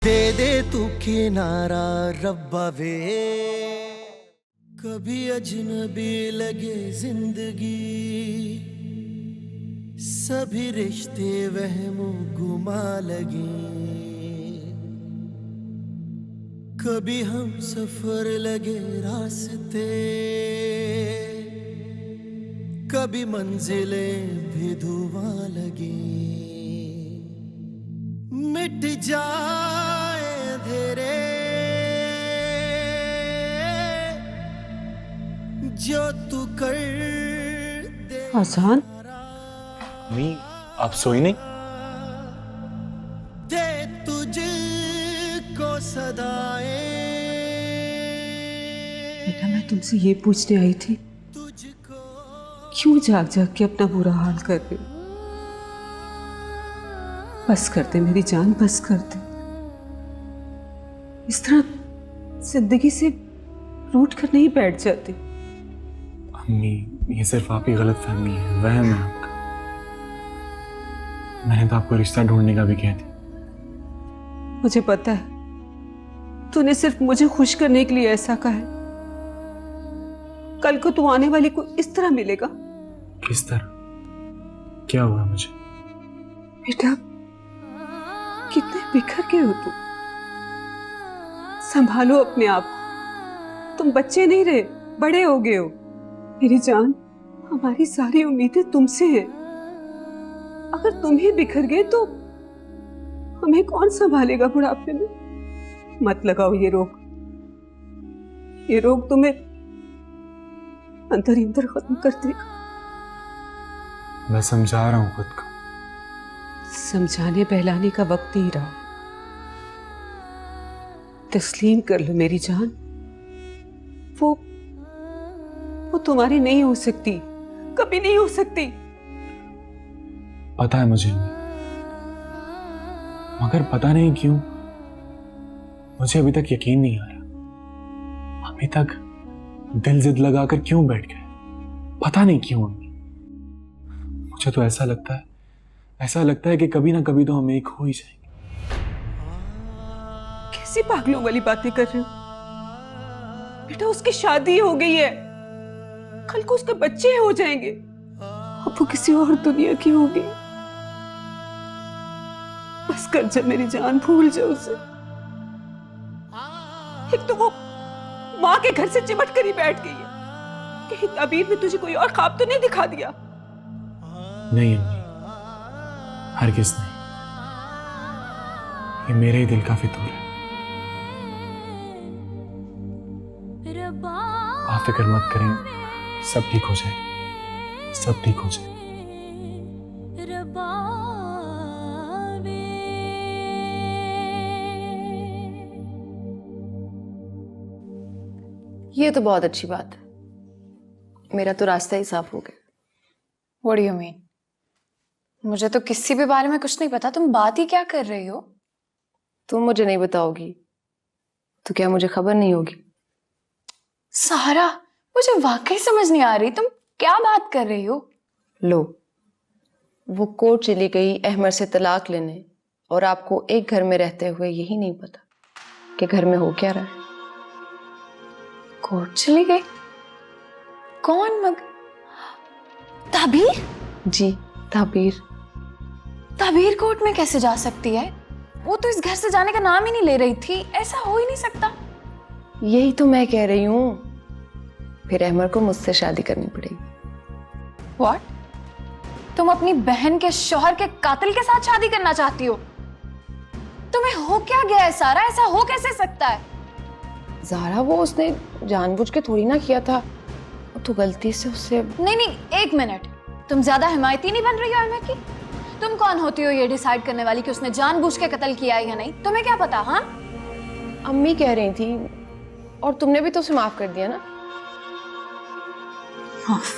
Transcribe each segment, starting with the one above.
दे दे तू किनारा रब्बा वे, कभी अजनबी लगे जिंदगी, सभी रिश्ते वहमो गुमा लगे, कभी हम सफर लगे रास्ते, कभी मंजिलें भी धुआं लगे, मिट जाए अंधेरे जो तू कर दे। आसान नहीं, आप सोई नहीं? दे तुझको सदाएं, बेटा मैं तुमसे ये पूछने आई थी, तुझको क्यों जाग जाग के अपना बुरा हाल कर रहे हो? बस कर दे मेरी जान, बस कर दे। इस तरह जिंदगी से रूठ कर नहीं बैठ जाती। अम्मी, ये सिर्फ आपकी गलत फहमी है, वहम है आपका। मैंने तो आपको रिश्ता ढूंढने का भी कह दिया। मुझे पता है तूने सिर्फ मुझे खुश करने के लिए ऐसा कहा है। कल को तू आने वाले को इस तरह मिलेगा। किस तरह? क्या हुआ मुझे? बेटा कितने बिखर गए हो तुम। संभालो अपने आप को। तुम बच्चे नहीं रहे, बड़े हो गए हो। मेरी जान, हमारी सारी उम्मीदें तुमसे हैं। अगर तुम ही बिखर गए तो हमें कौन संभालेगा बुढ़ापे में? मत लगाओ ये रोग। ये रोग तुम्हें अंदर ही अंदर खत्म कर देगा। मैं समझा रहा हूं खुद को। समझाने बहलाने का वक्त नहीं रहा। तस्लीम कर लो मेरी जान, वो तुम्हारी नहीं हो सकती, कभी नहीं हो सकती। पता है मुझे, मगर पता नहीं क्यों मुझे अभी तक यकीन नहीं आ रहा। अभी तक दिल जिद लगाकर क्यों बैठ गए, पता नहीं क्यों। अम्मी, मुझे तो ऐसा लगता है कि कभी ना कभी तो हम एक हो ही जाएंगे। कैसी पागलों वाली बातें कर रहे हो? बेटा उसकी शादी हो गई है, कल को उसके बच्चे हो जाएंगे। अब वो किसी और दुनिया की होगी। बस कर जा मेरी जान, भूल जा उसे। एक तो वो माँ के घर से चिमट कर ही बैठ गई है। कहीं तबीर में तुझे कोई और ख्वाब तो नहीं दिखा दिया? नहीं अम्मी, हरगिज़ नहीं। ये मेरे ही दिल का फितूर है। आप फिक्र मत करें, सब ठीक हो जाएगा, सब ठीक हो जाएगा। ये तो बहुत अच्छी बात है, मेरा तो रास्ता ही साफ हो गया। What do you mean? मुझे तो किसी भी बारे में कुछ नहीं पता, तुम बात ही क्या कर रही हो? तुम मुझे नहीं बताओगी तो क्या मुझे खबर नहीं होगी? सहारा, मुझे वाकई समझ नहीं आ रही, तुम क्या बात कर रही हो? लो, वो कोर्ट चली गई अहमद से तलाक लेने, और आपको एक घर में रहते हुए यही नहीं पता कि घर में हो क्या रहा है। कोर्ट चली गई? कौन? तबीर? जी, तबीर। तबीर कोर्ट में कैसे जा सकती है? वो तो इस घर से जाने का नाम ही नहीं ले रही थी। ऐसा हो ही नहीं सकता। यही तो मैं कह रही हूं, फिर अहमद को मुझसे शादी करनी पड़ेगी। What? तुम अपनी बहन के शौहर के कातिल के साथ शादी करना चाहती हो? तुम्हें हो क्या गया है सारा? ऐसा हो कैसे सकता है? ज़ारा, वो उसने जानबूझ के थोड़ी ना किया था, वो तो गलती से उससे। नहीं, एक मिनट, तुम ज्यादा हिमायती नहीं बन रही हो अहमद की? तुम कौन होती हो ये डिसाइड करने वाली कि उसने जानबूझ के कत्ल किया है या नहीं? तुम्हें क्या पता? हाँ, अम्मी कह रही थी, और तुमने भी तो उसे माफ कर दिया ना। माफ?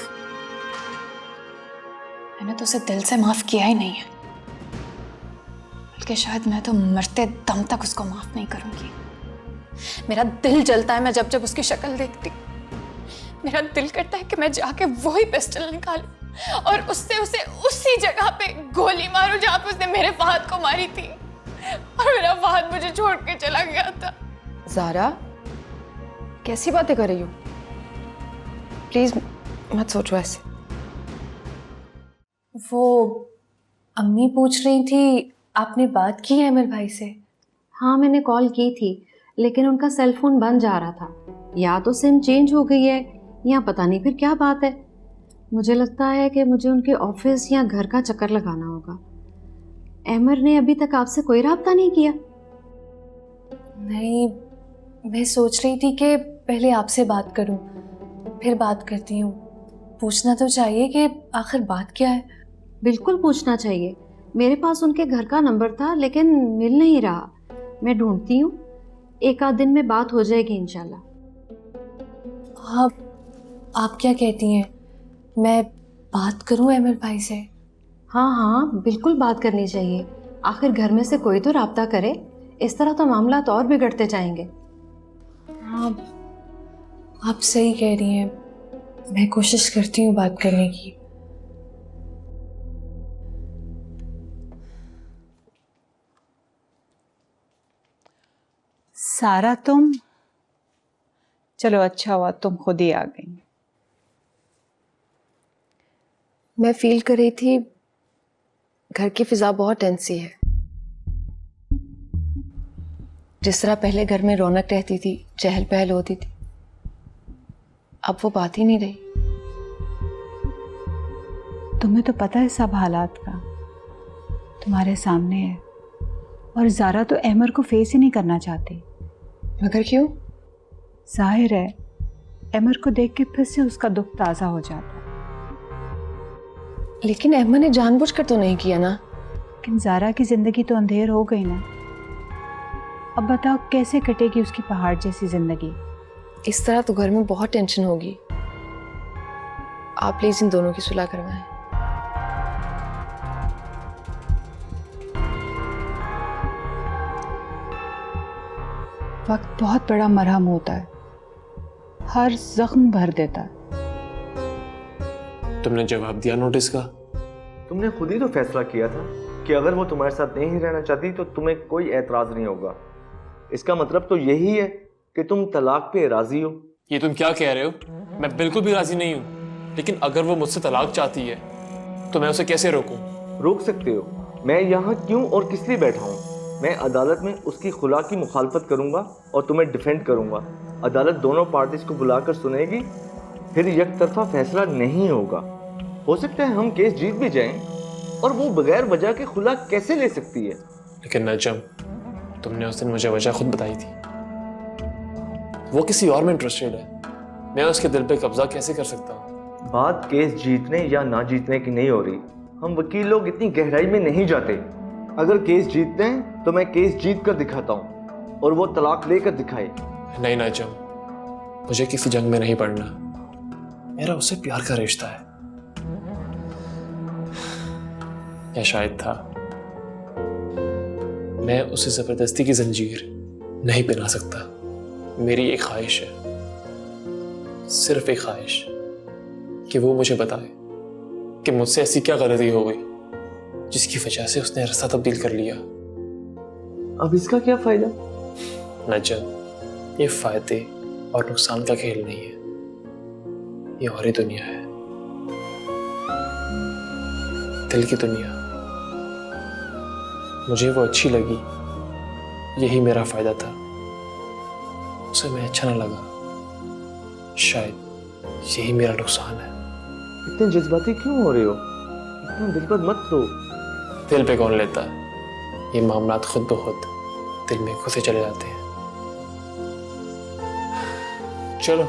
मैंने तो उसे दिल से माफ किया ही नहीं है, बल्कि शायद मैं तो मरते दम तक उसको माफ नहीं करूंगी। मेरा दिल जलता है मैं जब जब उसकी शक्ल देखती। मेरा दिल करता है कि मैं जाके वही पिस्टल निकालूं और उससे उसे उसी जगह पे गोली मारूं जहां पे उसने मेरे फहद को मारी थी। और मेरा फहद मुझे छोड़ के चला गया था। ज़ारा, कैसी बातें कर रही हो? प्लीज मत सोचो ऐसे। वो अम्मी पूछ रही थी आपने बात की है अमर भाई से? हाँ, मैंने कॉल की थी लेकिन उनका सेल फोन बंद जा रहा था। या तो सिम चेंज हो गई है या पता नहीं फिर क्या बात है। मुझे लगता है कि मुझे उनके ऑफिस या घर का चक्कर लगाना होगा। अमर ने अभी तक आपसे कोई राब्ता नहीं किया? नहीं, मैं सोच रही थी कि पहले आपसे बात करूं, फिर बात करती हूँ। पूछना तो चाहिए कि आखिर बात क्या है। बिल्कुल पूछना चाहिए। मेरे पास उनके घर का नंबर था लेकिन मिल नहीं रहा। मैं ढूंढती हूँ, एक आध दिन में बात हो जाएगी इंशाल्लाह। आप क्या कहती हैं, मैं बात करूं अमर भाई से? हाँ हाँ, बिल्कुल बात करनी चाहिए। आखिर घर में से कोई तो राब्ता करे, इस तरह तो मामला तो और बिगड़ते जाएंगे। हाँ, आप सही कह रही हैं। मैं कोशिश करती हूँ बात करने की। सारा तुम, चलो अच्छा हुआ तुम खुद ही आ गई। मैं फील कर रही थी घर की फिजा बहुत टेंस सी है। जिस तरह पहले घर में रौनक रहती थी, चहल पहल होती थी, अब वो बात ही नहीं रही। तुम्हें तो पता है सब हालात का, तुम्हारे सामने है। और ज़ारा तो अमर को फेस ही नहीं करना चाहती। मगर क्यों? जाहिर है अमर को देख के फिर से उसका दुख ताज़ा हो जाता है। लेकिन अहमद ने जानबूझकर तो नहीं किया ना। लेकिन ज़ारा की ज़िंदगी तो अंधेर हो गई ना। अब बताओ कैसे कटेगी उसकी पहाड़ जैसी ज़िंदगी? इस तरह तो घर में बहुत टेंशन होगी। आप प्लीज इन दोनों की सुलह करवाएं। वक्त बहुत बड़ा मरहम होता है, हर जख्म भर देता है। तुमने जवाब दिया नोटिस का? तुमने खुद ही तो फैसला किया था कि अगर वो तुम्हारे साथ नहीं रहना चाहती तो तुम्हें कोई एतराज नहीं होगा। इसका मतलब तो यही है कि तुम तलाक पे राजी हो। ये तुम क्या कह रहे हो? मैं बिल्कुल भी राजी नहीं हूँ। लेकिन अगर वो मुझसे तलाक चाहती है तो मैं उसे कैसे रोकूं? रोक सकते हो। मैं यहाँ क्यों और किस लिए बैठा हूँ? मैं अदालत में उसकी खुला की मुखालफत करूँगा और तुम्हें डिफेंड करूँगा। अदालत दोनों पार्टीज को बुलाकर सुनेगी, फिर एक तरफा फैसला नहीं होगा। हो सकता है हम केस जीत भी जाएं, और वो बगैर वजह के खुला कैसे ले सकती है? लेकिन नजम, तुमने उस दिन मुझे वजह खुद बताई थी। वो किसी और में इंटरेस्टेड है। मैं उसके दिल पे कब्जा कैसे कर सकता हूँ? बात केस जीतने या ना जीतने की नहीं हो रही। हम वकील लोग इतनी गहराई में नहीं जाते। अगर केस जीतते हैं तो मैं केस जीत कर दिखाता हूँ और वो तलाक लेकर दिखाए। नहीं नजम, मुझे किसी जंग में नहीं पड़ना। मेरा उससे प्यार का रिश्ता है। या शायद था। मैं उसे जबरदस्ती की जंजीर नहीं पहना सकता। मेरी एक ख्वाहिश है, सिर्फ एक ख्वाहिश, कि वो मुझे बताए कि मुझसे ऐसी क्या गलती हो गई जिसकी वजह से उसने रास्ता तब्दील कर लिया। अब इसका क्या फायदा? नजम, ये फायदे और नुकसान का खेल नहीं है, ये और ही दुनिया है, दिल की दुनिया। मुझे वो अच्छी लगी, यही मेरा फायदा था। उसे मैं अच्छा ना लगा, शायद यही मेरा नुकसान है। इतने जज्बाती क्यों हो रहे हो? इतना दिल पर मत लो। दिल पे कौन लेता है? ये मामलात खुद ब खुद दिल में घुसे चले जाते हैं। चलो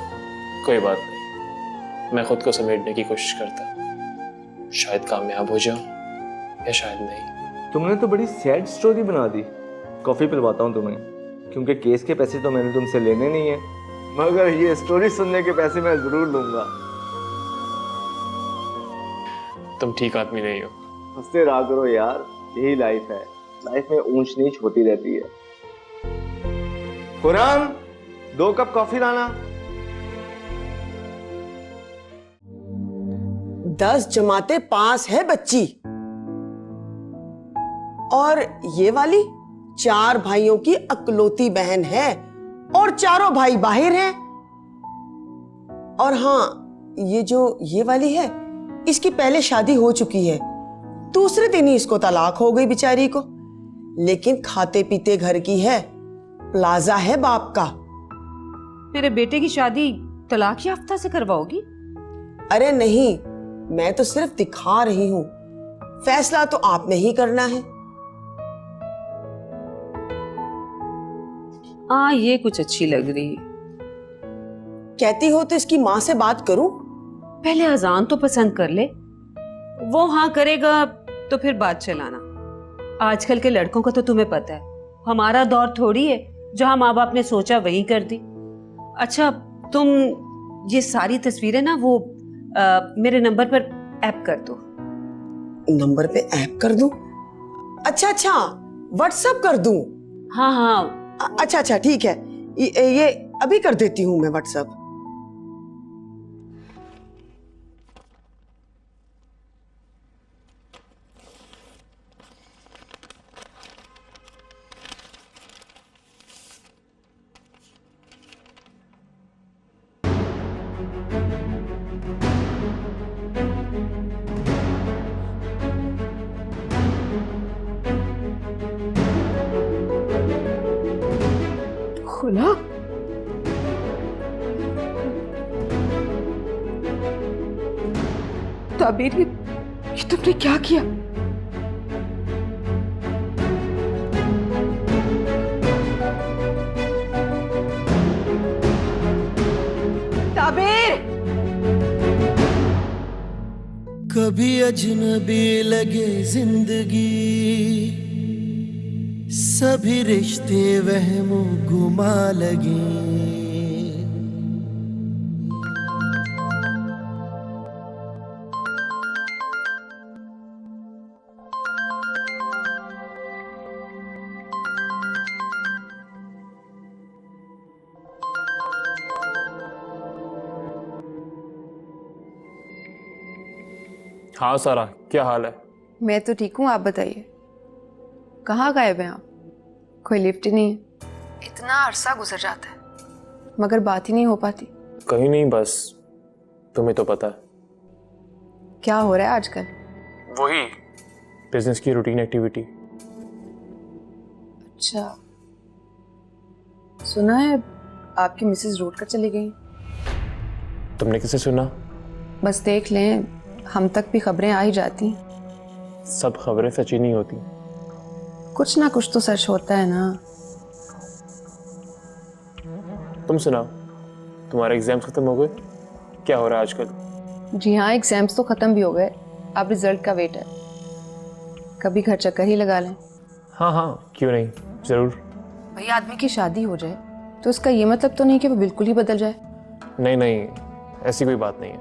कोई बात नहीं, मैं खुद को समेटने की कोशिश करता। शायद कामयाब हो जाऊं या शायद नहीं। तुमने तो बड़ी सैड स्टोरी बना दी। कॉफी पिलवाता हूँ तुम्हें, क्योंकि केस के पैसे तो मैंने तुमसे लेने नहीं है, मगर ये स्टोरी सुनने के पैसे मैं जरूर लूंगा। तुम ठीक आदमी नहीं हो। हंसते रहा करो यार, यही लाइफ है। लाइफ में ऊंच नीच होती रहती है। कुरान, 2 कप कॉफी लाना। 10 जमाते पास है बच्ची, और ये वाली 4 भाइयों की अकलौती बहन है और चारों भाई बाहर हैं। और हाँ, ये वाली है, इसकी पहले शादी हो चुकी है, दूसरे दिन ही इसको तलाक हो गई बेचारी को। लेकिन खाते पीते घर की है, प्लाजा है बाप का। मेरे बेटे की शादी तलाक याफ्ता से करवाओगी? अरे नहीं, मैं तो सिर्फ दिखा रही हूं, फैसला तो आपने ही करना है। ये कुछ अच्छी लग रही है। कहती हो तो इसकी माँ से बात करूं? पहले अजान तो पसंद कर ले, वो हाँ करेगा तो फिर बात चलाना। आजकल के लड़कों का तो तुम्हें पता है, हमारा दौर थोड़ी है जहां माँ बाप ने सोचा वही कर दी। अच्छा, तुम ये सारी तस्वीरें ना वो मेरे नंबर पर ऐप कर दो। नंबर पे ऐप कर दूं? अच्छा, व्हाट्सएप कर दूं? हाँ। अच्छा ठीक है, ये अभी कर देती हूं मैं व्हाट्सएप। खुला? ताबीर, ये तुमने क्या किया? ताबीर! कभी अजनबी लगे जिंदगी, सभी रिश्ते वहमो गुमा लगे। हाँ सारा, क्या हाल है? मैं तो ठीक हूँ, आप बताइए। कहाँ गायब हैं आप? कोई लिफ्ट ही नहीं है। इतना अरसा गुजर जाता है मगर बात ही नहीं हो पाती। कहीं नहीं, बस तुम्हें तो पता है। क्या हो रहा है आजकल? वही बिजनेस की रूटीन एक्टिविटी। अच्छा, सुना है आपकी मिसेस रोड कर चली गई। तुमने किसे सुना? बस देख लें, हम तक भी खबरें आ ही जाती। सब खबरें सच्ची नहीं होती। कुछ ना कुछ तो सच होता है ना। तुम सुनाओ, तुम्हारे एग्जाम्स खत्म हो गए? क्या हो रहा है आजकल? जी हाँ, एग्जाम्स तो खत्म भी हो गए, अब रिजल्ट का वेट है। कभी घर चक्कर ही लगा लें। हाँ, क्यों नहीं, जरूर। भाई, आदमी की शादी हो जाए तो इसका ये मतलब तो नहीं कि वो बिल्कुल ही बदल जाए। नहीं, ऐसी कोई बात नहीं है।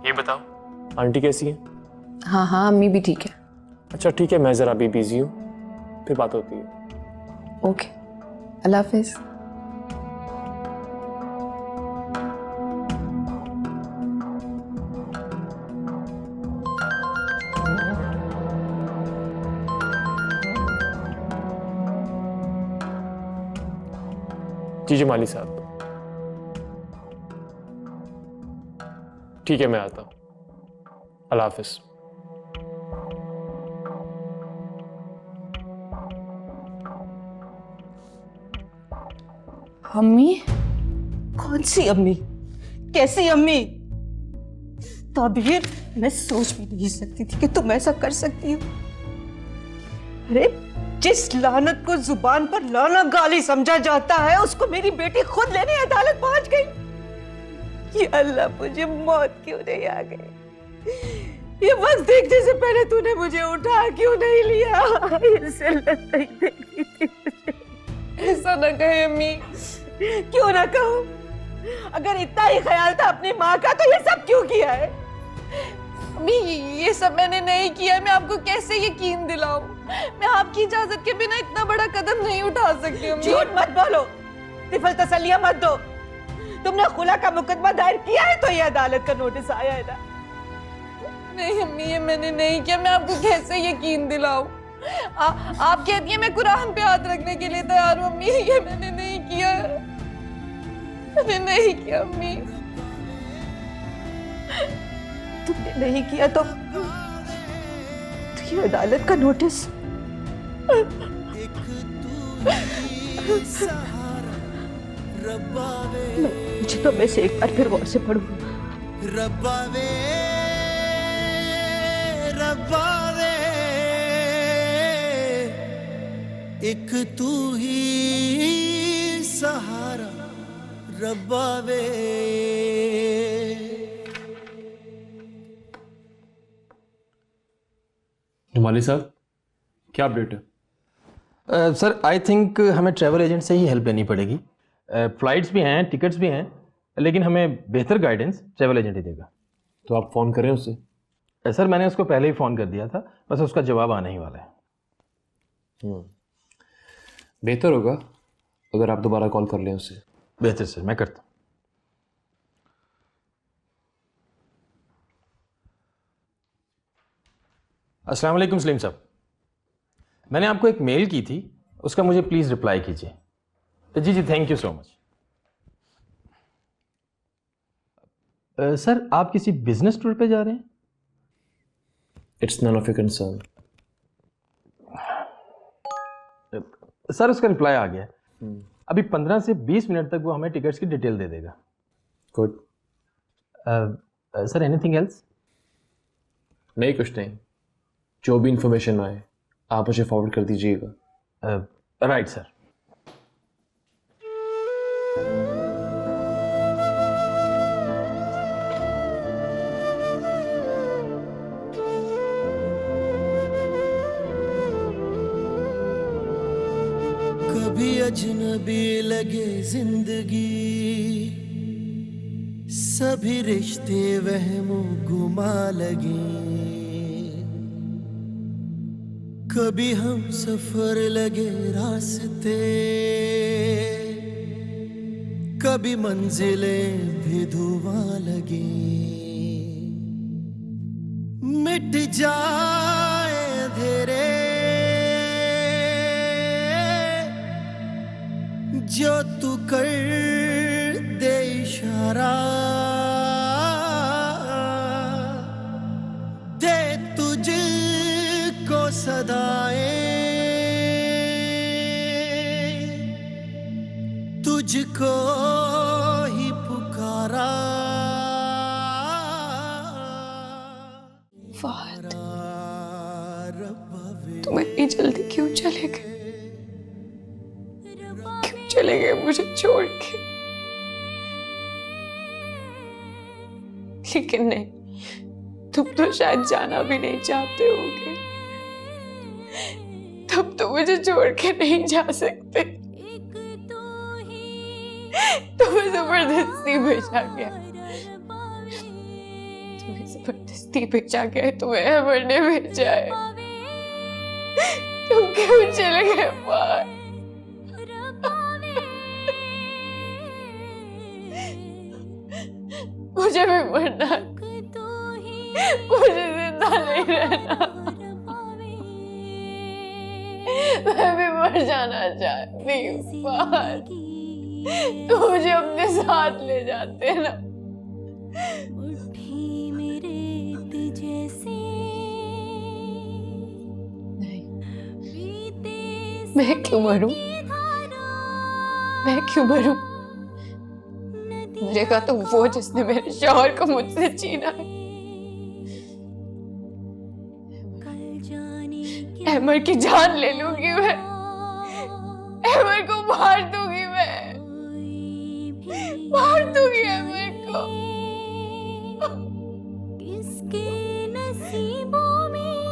ये बताओ, आंटी कैसी है? हाँ, अम्मी भी ठीक है। अच्छा ठीक है, मैं जरा अभी बिजी हूँ, फिर बात होती है। ओके, अल्लाह हाफिज। जी माली साहब, ठीक है, मैं आता हूँ। अल्लाह हाफिज। अम्मी? कौन सी अम्मी? कैसी अम्मी? ताबीर, मैं सोच भी नहीं सकती थी कि तुम ऐसा कर सकती हो। अरे, जिस लानत को जुबान पर लाना गाली समझा जाता है, उसको मेरी बेटी खुद लेने अदालत पहुंच गई। ये अल्लाह, मुझे मौत क्यों नहीं आ गई? ये बस देखने से पहले तूने मुझे उठा क्यों नहीं लिया? इससे लत नहीं देखी थी मुझे। ऐसा ना कहे अम्मी। क्यों ना कहूं? अगर इतना ही ख्याल था अपनी माँ का तो ये सब क्यों किया है? अम्मी, ये सब मैंने नहीं किया है। मैं आपको कैसे यकीन दिलाऊं? मैं आपकी इजाजत के बिना इतना बड़ा कदम नहीं उठा सकती अम्मी। झूठ मत बोलो, तिफल तसल्लियां मत दो। तुमने खुला का मुकदमा दायर किया है तो ये अदालत का नोटिस आया है ना? नहीं अम्मी, ये मैंने नहीं किया। मैं आपको कैसे यकीन दिलाऊं? आप कहती हैं मैं कुरान पे हाथ रखने के लिए तैयार हूँ अम्मी, ये मैंने नहीं किया, मैंने नहीं किया अम्मी। तुमने नहीं किया तो ये अदालत का नोटिस। मुझे तो मैं से एक बार फिर गौर से पढ़ूंगा। रब्बावे रब्बावे एक तू ही सहारा रब्बावे। नुमाली साहब, क्या अपडेट है? सर आई थिंक हमें ट्रैवल एजेंट से ही हेल्प लेनी पड़ेगी। फ्लाइट्स भी हैं, टिकट्स भी हैं, लेकिन हमें बेहतर गाइडेंस ट्रैवल एजेंट ही देगा। तो आप फ़ोन करें उससे। सर मैंने उसको पहले ही फ़ोन कर दिया था, बस उसका जवाब आने ही वाला है। बेहतर होगा अगर आप दोबारा कॉल कर लें उससे। बेहतर सर, मैं करता हूँ। अस्सलाम वालेकुम सलीम साहब, मैंने आपको एक मेल की थी, उसका मुझे प्लीज़ रिप्लाई कीजिए। जी जी, thank you so much. Sir आप किसी बिजनेस टूर पे जा रहे हैं? It's none of your concern. Sir उसका रिप्लाई आ गया। अभी 15 से 20 मिनट तक वो हमें टिकट्स की डिटेल दे देगा। गुड। Sir anything else? नहीं, कुछ नहीं। जो भी इंफॉर्मेशन आए आप मुझे फॉरवर्ड कर दीजिएगा। Right sir. कभी अजनबी लगे जिंदगी, सभी रिश्ते वहमों गुमा लगे। कभी हम सफर लगे रास्ते, कभी मंजिलें भी धुआं लगे। मिट जाए अंधेरे जो तू कर दे इशारा, दे तुझको सदाएं, तुझको ही पुकारा। फहद, तुम इतनी जल्दी क्यों चले गए? क्यों चले गए मुझे छोड़ के? लेकिन नहीं, तुम तो शायद जाना भी नहीं चाहते होगे, तब तो मुझे छोड़ के नहीं जा सकते। तुम्हें जबरदस्ती भेजा गया, तुम्हें जबरदस्ती भेजा गया, तुम्हें अमर ने भेजा है। तुम क्यों चले गए बाहर? मुझे भी मरना, मुझे जिंदा नहीं रहना, मैं भी मर जाना चाहती हूँ बाहर। तो मुझे अपने साथ ले जाते ना। नहीं, मैं क्यों मरूं? मैं क्यों मरूं? मरेगा तो वो जिसने मेरे शौहर को मुझसे छीना है। अहमर की जान ले लूंगी मैं, अहमर को मार दूंगी मैं, मार दूंगी अहमर को। किसके नसीबों में?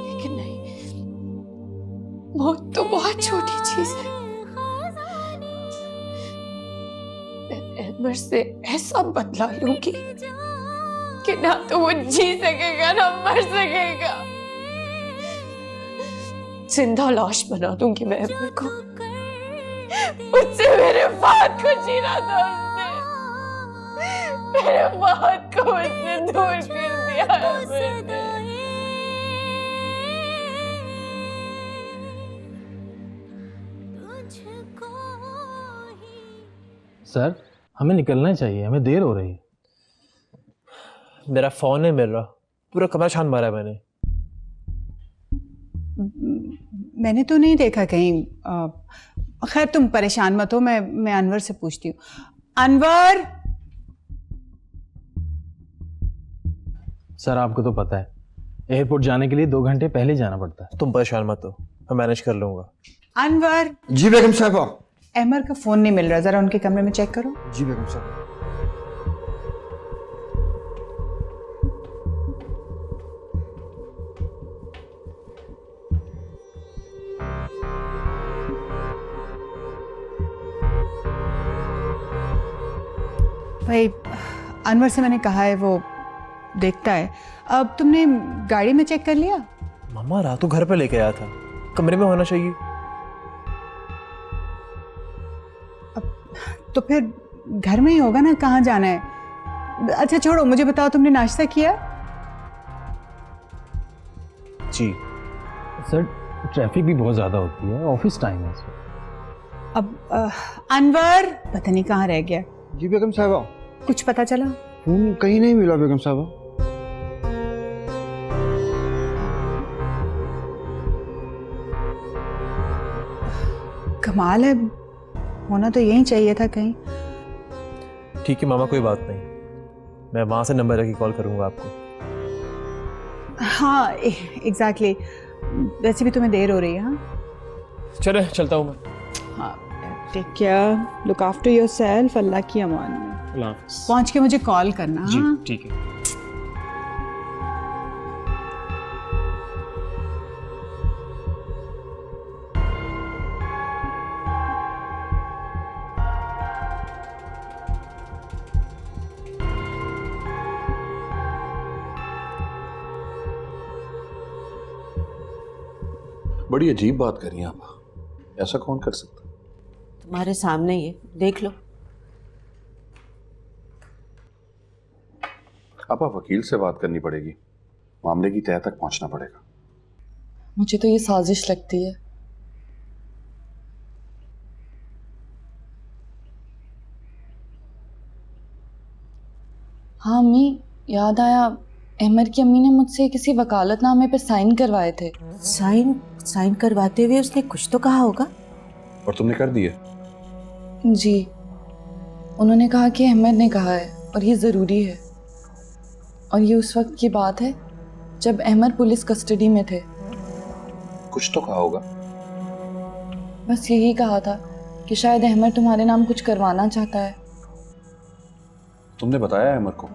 लेकिन नहीं, मौत तो बहुत छोटी चीज है। अहमर से ऐसा बदला लूंगी कि ना तो वो जी सकेगा ना मर सकेगा। जिंदा लाश बना दूंगी मैं अहमर को। मुझसे मेरे फात को छीना था उसने, मेरे फात को उसने दूर कर दिया अहमर ने। सर हमें निकलना चाहिए, हमें देर हो रही है। मेरा फोन नहीं मिल रहा, पूरा कमरा छान मारा है मैंने। मैंने तो नहीं देखा कहीं। खैर तुम परेशान मत हो, मैं अनवर से पूछती हूँ। अनवर! सर आपको तो पता है एयरपोर्ट जाने के लिए 2 घंटे पहले जाना पड़ता है। तुम परेशान मत हो, मैं मैनेज कर लूंगा। अनवर! जी बेगम साहबा। अहमर का फोन नहीं मिल रहा, जरा उनके कमरे में चेक करो। जी बेगम साहबा। भाई अनवर से मैंने कहा है, वो देखता है। अब तुमने गाड़ी में चेक कर लिया? मामा रात को घर पे लेके आया था, कमरे में होना चाहिए। तो फिर घर में ही होगा ना, कहाँ जाना है? अच्छा छोड़ो, मुझे बताओ तुमने नाश्ता किया? जी सर ट्रैफिक भी बहुत ज़्यादा होती है, ऑफिस टाइम है सर। अब अनवर पता नहीं कहाँ रह गया। जी बेगम साहबा। कुछ पता चला? फोन कहीं नहीं मिला बेगम साहबा। कमाल है, होना तो यही चाहिए था कहीं। ठीक है मामा, कोई बात नहीं, मैं वहां से नंबर रखी कॉल करूंगा आपको। हाँ एग्जैक्टली। वैसे भी तुम्हें देर हो रही है। हाँ चले चलता हूँ मैं। हाँ take care, look after yourself, अल्लाह की अमान में। पहुंच के मुझे कॉल करना। जी हाँ? ठीक है। बड़ी अजीब बात कर रही हैं आप, ऐसा कौन कर सकता? तुम्हारे सामने ही है, देख लो। आप वकील से बात करनी पड़ेगी, मामले की तह तक पहुंचना पड़ेगा। मुझे तो ये साजिश लगती है। हाँ अम्मी, याद आया, अहमर की अम्मी ने मुझसे किसी वकालतनामे पे साइन करवाए थे। साइन करवाते हुए उसने कुछ तो कहा होगा। और तुमने कर दिए? जी, उन्होंने कहा कि अहमद ने कहा है और ये ज़रूरी है। और ये उस वक्त की बात है जब अहमद पुलिस कस्टडी में थे। कुछ तो कहा होगा। बस यही कहा था कि शायद अहमद तुम्हारे नाम कुछ करवाना चाहता है। तुमने बताया अहमद को?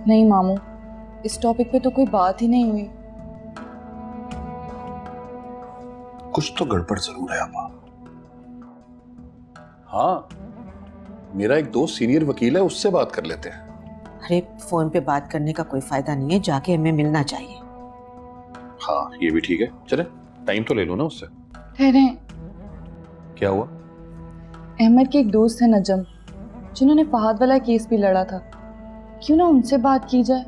नहीं मामू, इस टॉपिक पे तो कोई बात ही नहीं हुई। कुछ तो गड़बड़ जरूर है आपा। हाँ, मेरा एक दोस्त सीनियर वकील है, उससे बात कर लेते हैं। अरे फोन पे बात करने का कोई फायदा नहीं है, जाके हमें मिलना चाहिए। हाँ ये भी ठीक है, चले टाइम तो ले लो ना उससे। ठहरे, क्या हुआ? अहमद के एक दोस्त है नजम, जिन्होंने फहद वाला केस भी लड़ा था। क्यों ना उनसे बात की जाए?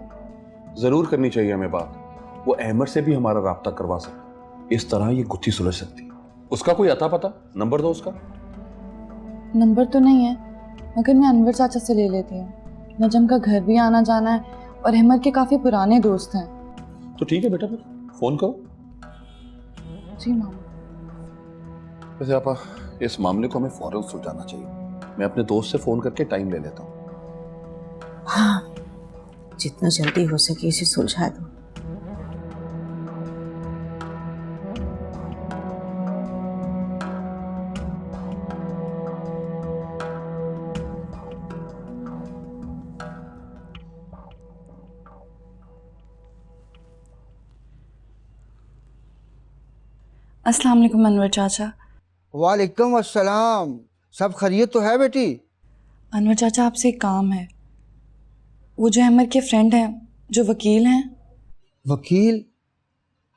जरूर करनी चाहिए हमें बात। वो अहमद से भी हमारा राब्ता करवा सकते, इस तरह ये गुत्थी सुलझ सकती। उसका कोई अता पता, नंबर दो उसका। नंबर तो नहीं है, मगर मैं अनवर चाचा से ले लेती हूँ। नजम का घर भी आना जाना है और अहमद के काफी पुराने दोस्त हैं। तो ठीक है बेटा, फिर फोन करो। जी मामा। वैसे आपा, इस मामले को हमें फौरन सुलझाना चाहिए। मैं अपने दोस्त से फोन करके टाइम ले लेता हूँ। हाँ, जितना जल्दी हो सके इसे सुलझा दो। अस्सलाम वालेकुम अनवर चाचा। वालेकुम अस्सलाम। सब खैरियत तो है बेटी? अनवर चाचा, आपसे एक काम है। वो जो अहमद के फ्रेंड हैं, जो वकील हैं। वकील?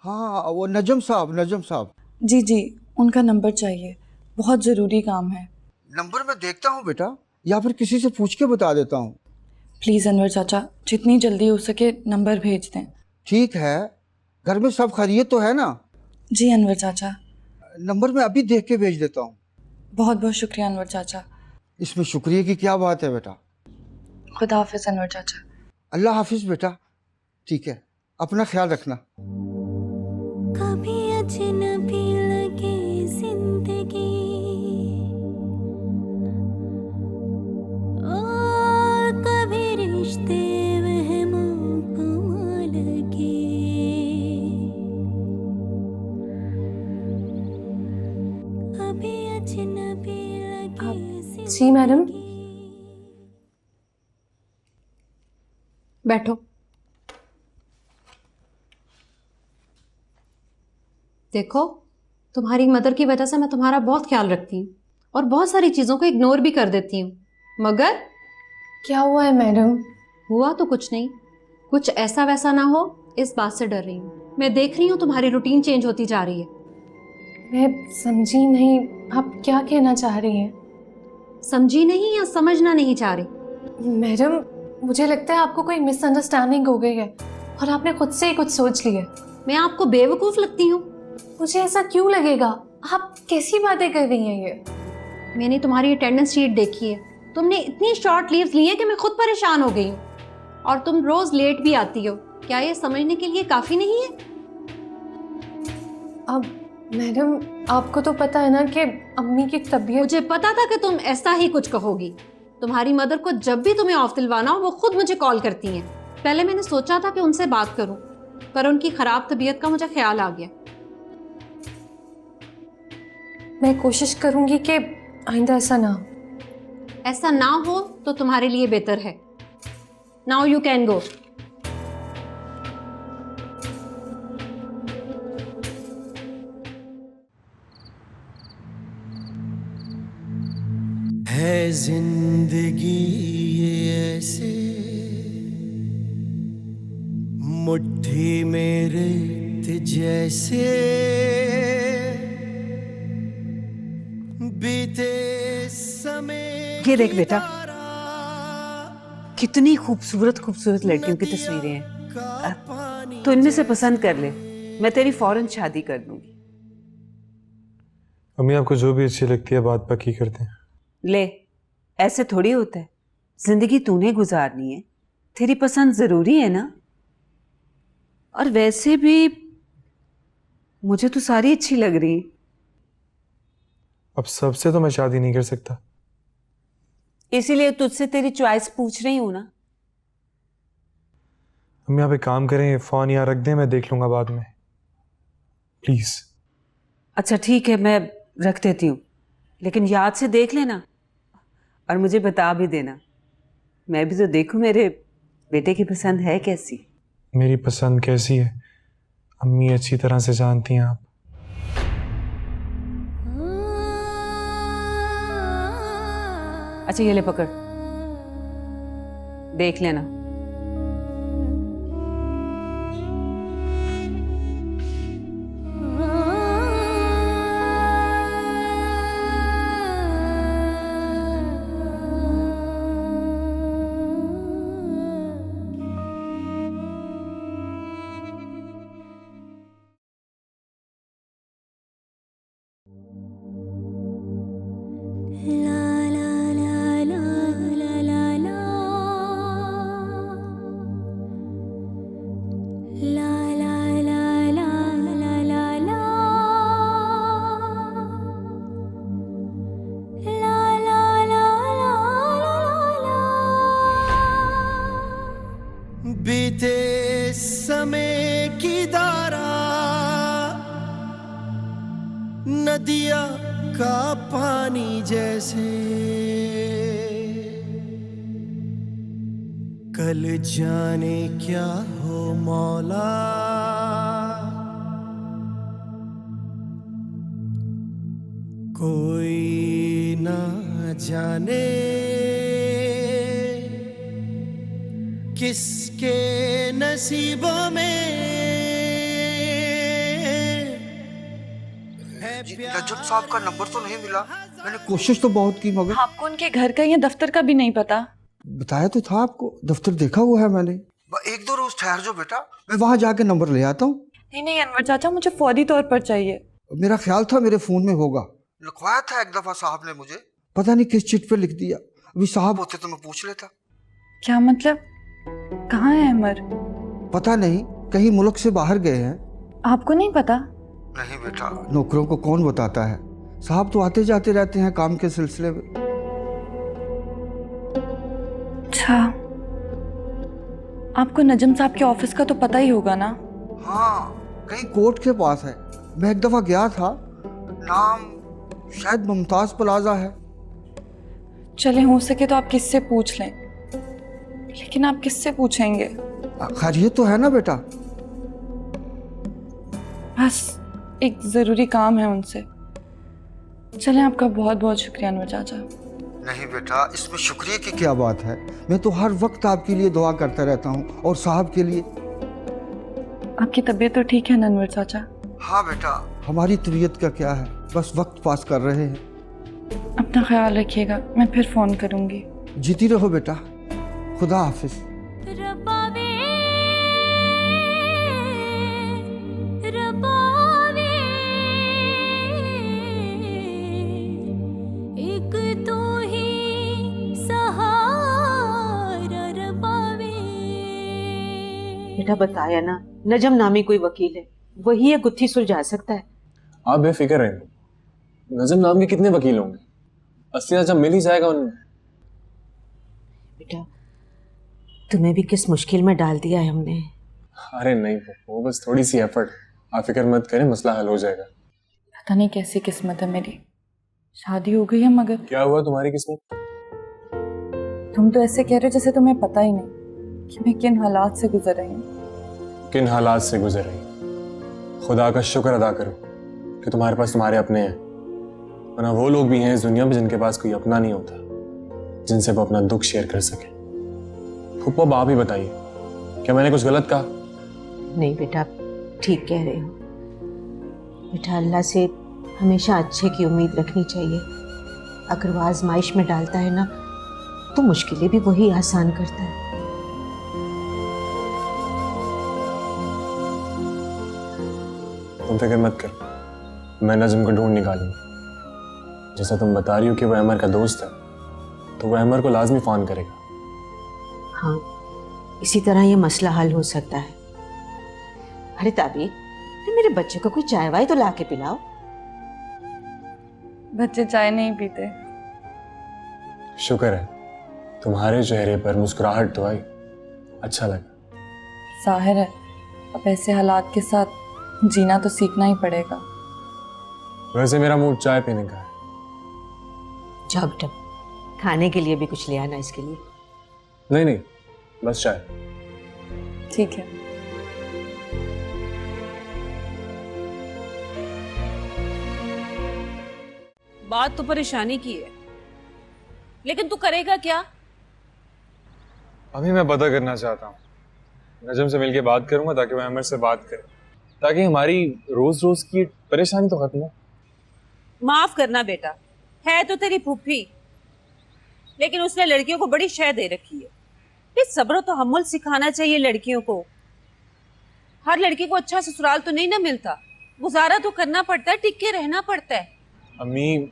हाँ वो नजम साहब। जी जी, उनका नंबर चाहिए, बहुत ज़रूरी काम है। नंबर मैं देखता हूँ बेटा, या फिर किसी से पूछ के बता देता हूँ। प्लीज़ अनवर चाचा, जितनी जल्दी हो सके नंबर भेज दें। ठीक है, घर में सब खैरियत तो है ना? जी अनवर चाचा। नंबर मैं अभी देख के भेज देता हूँ। बहुत बहुत शुक्रिया अनवर चाचा। इसमें शुक्रिया की क्या बात है बेटा। खुदा हाफिज अनवर चाचा। अल्लाह हाफिज बेटा। ठीक है, अपना ख्याल रखना। कभी अजनबी लगे जिंदगी और कभी रिश्ते वहमों को लगे, कभी अजनबी लगे। जी मैडम, बैठो। देखो, तुम्हारी मदर की वजह से मैं तुम्हारा बहुत ख्याल रखती हूँ और बहुत सारी चीज़ों को इग्नोर भी कर देती हूँ, मगर क्या हुआ है मैडम? हुआ तो कुछ नहीं, कुछ ऐसा वैसा ना हो इस बात से डर रही हूँ। मैं देख रही हूँ तुम्हारी रूटीन चेंज होती जा रही है। मैं समझी नहीं, आप क्या कहना चाह रही हैं? समझी नहीं या समझना नहीं चाह रही? मैडम, मुझे लगता है आपको कोई मिसअंडरस्टैंडिंग हो गई है और आपने खुद से ही कुछ सोच लिया। मैं आपको बेवकूफ़ लगती हूँ? मुझे ऐसा क्यों लगेगा? आप कैसी बातें कर रही हैं ये? मैंने तुम्हारी अटेंडेंस शीट देखी है, तुमने इतनी शॉर्ट लीव्स ली हैं कि मैं खुद परेशान हो गई हूँ, और तुम रोज लेट भी आती हो। क्या ये समझने के लिए काफी नहीं है? अब मैडम, आपको तो पता है ना कि अम्मी की तबीयत। मुझे पता था कि तुम ऐसा ही कुछ कहोगी। तुम्हारी मदर को जब भी तुम्हें ऑफ दिलवाना हो वो खुद मुझे कॉल करती हैं। पहले मैंने सोचा था कि उनसे बात करूं, पर उनकी खराब तबीयत का मुझे ख्याल आ गया। मैं कोशिश करूंगी कि आइंदा ऐसा ना हो। ऐसा ना हो तो तुम्हारे लिए बेहतर है। Now you can go. है जिंदगी ये ऐसे मुट्ठी में रेत जैसे बीते समय। ये देख बेटा, कितनी खूबसूरत खूबसूरत लड़कियों की तस्वीरें हैं। तो इनमें से पसंद कर ले, मैं तेरी फौरन शादी कर दूंगी। अम्मी, आपको जो भी अच्छी लगती है बात पक्की करते हैं। ले, ऐसे थोड़ी होता है, जिंदगी तूने गुजारनी है, तेरी पसंद जरूरी है ना। और वैसे भी मुझे तो सारी अच्छी लग रही। अब सबसे तो मैं शादी नहीं कर सकता, इसीलिए तुझसे तेरी चॉइस पूछ रही हूं ना। अम्मी आप एक काम करें, फोन यहाँ रख दें, मैं देख लूंगा बाद में, प्लीज। अच्छा ठीक है, मैं रख देती हूँ, लेकिन याद से देख लेना और मुझे बता भी देना। मैं भी तो देखूं मेरे बेटे की पसंद है कैसी। मेरी पसंद कैसी है अम्मी अच्छी तरह से जानती हैं आप। अच्छा ये ले पकड़, देख लेना। बीते समय की धारा नदिया का पानी जैसे कल जाने क्या हो मौला कोई ना जाने किसके नसीबों में रजब साहब का नंबर तो नहीं मिला। मैंने कोशिश तो बहुत की मगर आपको उनके घर का या दफ्तर का भी नहीं पता? बताया तो था आपको, दफ्तर देखा हुआ है मैंने। एक दो रोज ठहर जाओ बेटा, मैं वहां जाके नंबर ले आता हूँ। नहीं नहीं अनवर चाचा, मुझे फौरी तौर पर चाहिए। मेरा ख्याल था मेरे फोन में होगा, लिखवाया था एक दफा साहब ने मुझे, पता नहीं किस चिट पे लिख दिया। अभी साहब होते तो मैं पूछ लेता। क्या मतलब? कहाँ है अहमर? पता नहीं, कहीं मुल्क से बाहर गए हैं। आपको नहीं पता? नहीं बेटा, नौकरों को कौन बताता है, साहब तो आते जाते रहते हैं काम के सिलसिले में। अच्छा, आपको नजम साहब के ऑफिस का तो पता ही होगा ना? हाँ, कहीं कोर्ट के पास है। मैं एक दफा गया था, नाम शायद मुमताज प्लाजा है। चले, हो सके तो आप किससे पूछ लें, लेकिन आप किससे पूछेंगे? खैर ये तो है ना बेटा। बस एक जरूरी काम है उनसे। चलें, आपका बहुत बहुत शुक्रिया अनवर चाचा। नहीं बेटा, इसमें शुक्रिया की क्या बात है, मैं तो हर वक्त आपके लिए दुआ करता रहता हूँ और साहब के लिए। आपकी तबीयत तो ठीक है ना अनवर चाचा? हाँ बेटा, हमारी तबीयत का क्या है, बस वक्त पास कर रहे हैं। अपना ख्याल रखिएगा, मैं फिर फोन करूंगी। जीती रहो बेटा, खुदा हाफिज। रबावे रबावे एक तो ही सहारा रबावे। बेटा बताया ना, नजम नामी कोई वकील है, वही ये गुत्थी सुलझा सकता है। आप बेफिक्र रहें, नजम नाम के कितने वकील होंगे, असली नजम मिल ही जाएगा उनमें। बेटा तुम्हें भी किस मुश्किल में डाल दिया है हमने। अरे नहीं, वो बस थोड़ी सी एफर्ट, आप फिक्र मत करें, मसला हल हो जाएगा। पता नहीं कैसी किस्मत है मेरी, शादी हो गई है मगर। क्या हुआ तुम्हारी किस्मत? तुम तो ऐसे कह रहे हो जैसे तुम्हें पता ही नहीं कि मैं किन हालात से गुजर रही हूँ। किन हालात से गुजर रही? खुदा का शुक्र अदा करो कि तुम्हारे पास तुम्हारे अपने हैं, वरना वो लोग भी हैं इस दुनिया में जिनके पास कोई अपना नहीं होता, जिनसे वो अपना दुख शेयर कर सके। फुप्पो, आप ही बताइए, क्या मैंने कुछ गलत कहा? नहीं बेटा, ठीक कह रहे हो। बेटा अल्लाह से हमेशा अच्छे की उम्मीद रखनी चाहिए। अगर वो आजमाइश में डालता है ना, तो मुश्किलें भी वही आसान करता है। तुम फिक्र मत कर, मैं नजम को ढूंढ निकालूंगा। जैसा तुम बता रही हो कि वो अहमर का दोस्त है, तो वो अहमर को लाजमी फोन करेगा। हाँ, इसी तरह ये मसला हल हो सकता है। अरे ताबीर, मेरे बच्चे को कोई चाय वाय तो ला के पिलाओ। बच्चे चाय नहीं पीते। शुक्र है, तुम्हारे चेहरे पर मुस्कुराहट तो आई, अच्छा लगा। जाहिर है, अब ऐसे हालात के साथ जीना तो सीखना ही पड़ेगा। वैसे मेरा मूड चाय पीने का है। जाओ बेटा, खाने के लिए भी कुछ ले आना इसके लिए। नहीं नहीं, बस चाय। ठीक है। बात तो परेशानी की है, लेकिन तू करेगा क्या? अभी मैं पता करना चाहता हूँ, नजम से मिलके बात करूंगा ताकि वो अहमर से बात करे, ताकि हमारी रोज रोज की परेशानी तो खत्म हो। माफ करना बेटा, है तो तेरी फूफी, लेकिन उसने लड़कियों को बड़ी शय दे रखी है। ये सब्र तो तहम्मुल सिखाना चाहिए लड़कियों को। हर लड़की को अच्छा ससुराल तो नहीं ना मिलता, गुजारा तो करना पड़ता है, टिक के रहना पड़ता है। अम्मी,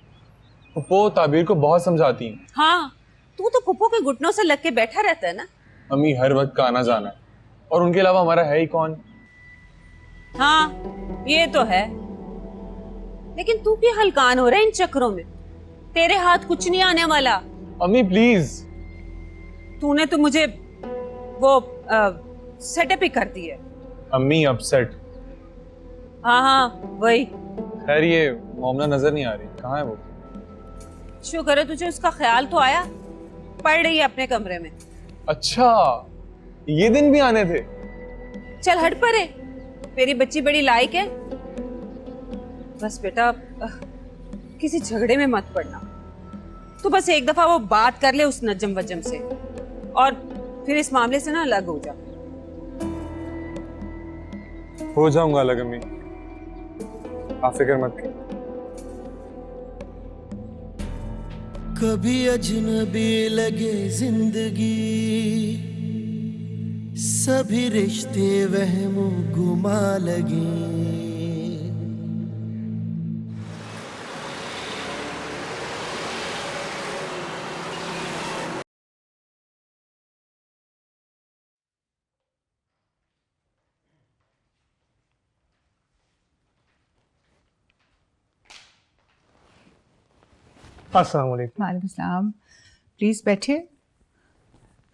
पुप्पो ताबीर को बहुत समझाती हैं। हाँ, तू तो पुप्पो के घुटनों से लग के बैठा रहता है ना। अम्मी, हर वक्त का आना जाना है, और उनके अलावा हमारा है ही कौन। हाँ ये तो है, लेकिन तू भी हलकान हो रहा है इन चक्रों में, तेरे हाथ कुछ नहीं आने वाला। अम्मी प्लीज। तूने तो मुझे वो सेटअप ही कर दी है। अम्मी अपसेट? हाँ हाँ वही। खैर ये मोमना नजर नहीं आ रही, कहाँ है वो? शुक्र है तुझे उसका ख्याल तो आया, पड़ रही है अपने कमरे में। अच्छा, ये दिन भी आने थे। चल हट परे, मेरी बच्ची बड़ी लायक है। बस बेटा किसी झगड़े में मत पड़ना, तो बस एक दफा वो बात कर ले उस नजम वजम से, और फिर इस मामले से ना अलग हो जा। हो जाऊंगा अलग अम्मी, आप फिक्र मत कर। कभी अजनबी लगे जिंदगी, सभी रिश्ते वहमों गुमा लगे। अस्सलाम वालेकुम। वालेकुम सलाम। प्लीज बैठिए।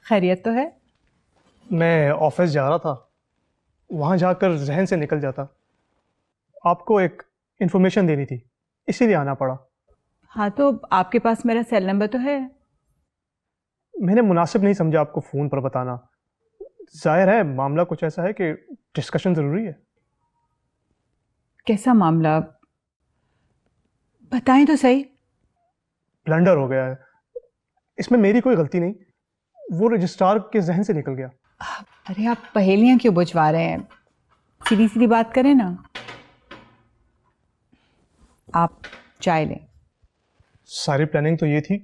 खैरियत तो है? मैं ऑफिस जा रहा था, वहाँ जाकर जहन से निकल जाता। आपको एक इन्फॉर्मेशन देनी थी, इसीलिए आना पड़ा। हाँ, तो आपके पास मेरा सेल नंबर तो है। मैंने मुनासिब नहीं समझा आपको फ़ोन पर बताना। जाहिर है मामला कुछ ऐसा है कि डिस्कशन ज़रूरी है। कैसा मामला? बताएं तो सही। ब्लंडर हो गया है, इसमें मेरी कोई गलती नहीं, वो रजिस्ट्रार के जहन से निकल गया। अरे आप पहेलियां क्यों बुझवा रहे हैं? सीधी सीधी बात करें ना। आप चाय लें। सारी प्लानिंग तो ये थी,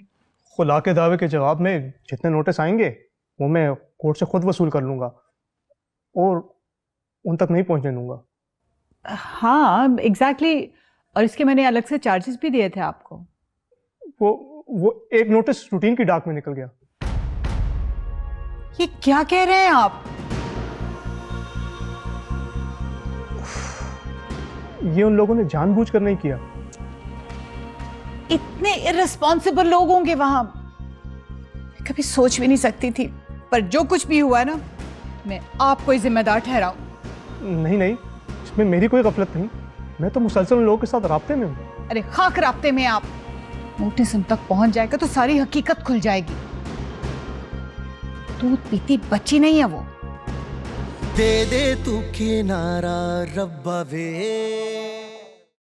खुला के दावे के जवाब में जितने नोटिस आएंगे वो मैं कोर्ट से खुद वसूल कर लूँगा और उन तक नहीं पहुँचने दूँगा। हाँ एग्जैक्टली। और इसके मैंने अलग से चार्जेस भी दिए थे आपको। वो एक नोटिस रूटीन की डाक में निकल गया। ये क्या कह रहे हैं आप? ये उन लोगों ने जानबूझकर नहीं किया। इतने इररिस्पॉन्सिबल लोग होंगे वहां, कभी सोच भी नहीं सकती थी। पर जो कुछ भी हुआ ना, मैं आपको ही जिम्मेदार ठहराऊं। नहीं नहीं, इसमें मेरी कोई गफलत नहीं, मैं तो मुसलसल उन लोगों के साथ राब्ते में हूँ। अरे खाक राब्ते में आप। नोटिस उन तक पहुंच जाएगा तो सारी हकीकत खुल जाएगी। दूध पीती बच्ची नहीं है वो। दे दे तू किनारा रब्बा वे